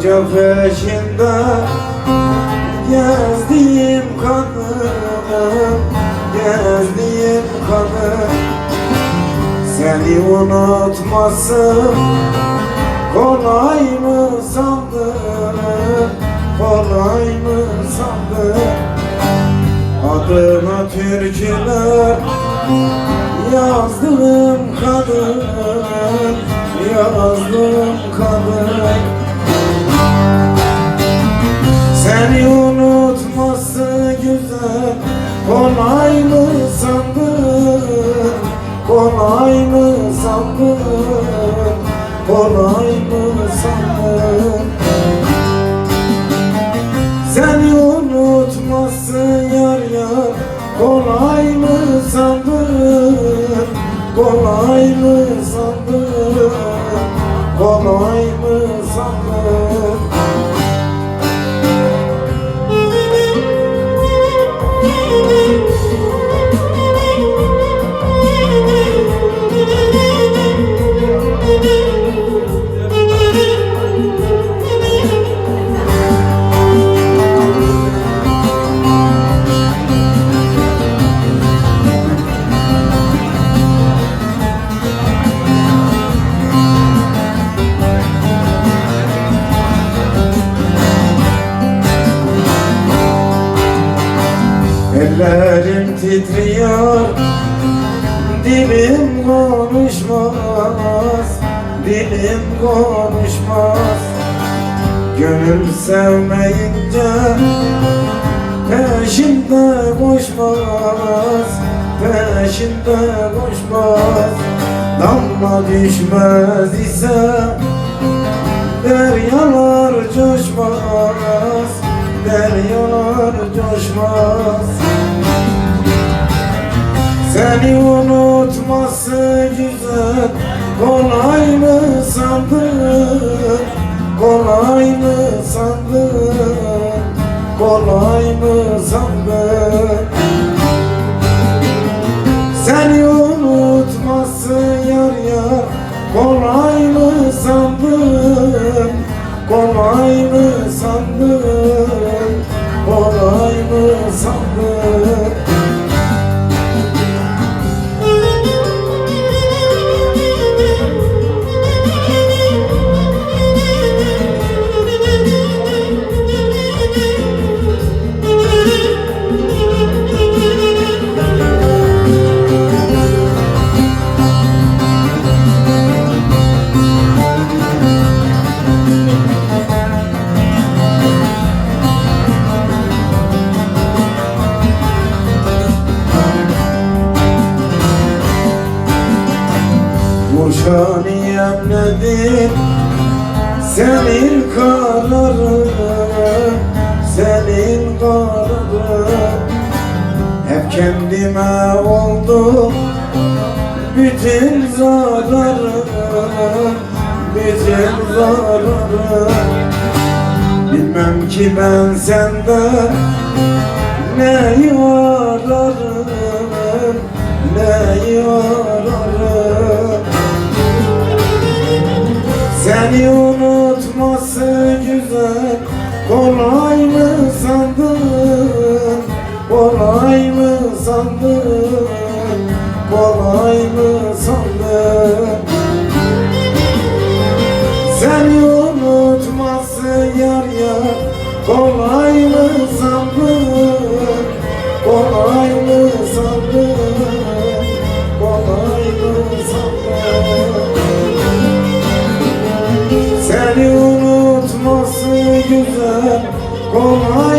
Koca peşinde gezdiğim kadın, gezdiğim kadın. Seni unutması kolay mı sandın, kolay mı sandın? Adına türküler yazdım kadın, yazdım kadın. Seni unutması güzel, kolay mı sandın, kolay mı sandın, kolay mı sandın? Seni unutması yar yar, kolay mı sandın, kolay mı sandın, kolay mı sandın? Ellerim titriyor, dilim konuşmaz, dilim konuşmaz. Gönül sevmeyince peşinde koşmaz, peşinde koşmaz. Damla düşmez ise deryalar coşmaz, deryalar coşmaz. Seni unutması güzel, kolay mı sandın, kolay mı sandın, kolay mı sandın? Seni unutması yar yar, kolay mı sandın, kolay mı sandın, kolay mı sandın? Boşaniyem nedir senin kararın, senin kararın. Hep kendime oldu bütün zararım, bütün zararım. Bilmem ki ben senden neyi ararım, neyi ararım? Seni unutması güzel, kolay mı sandın, kolay mı sandın, kolay mı sandın? Seni unutması yar yar, kolay mı sandın, kolay mı sandın, kolay mı sandın? Seni unutması güzel, kolay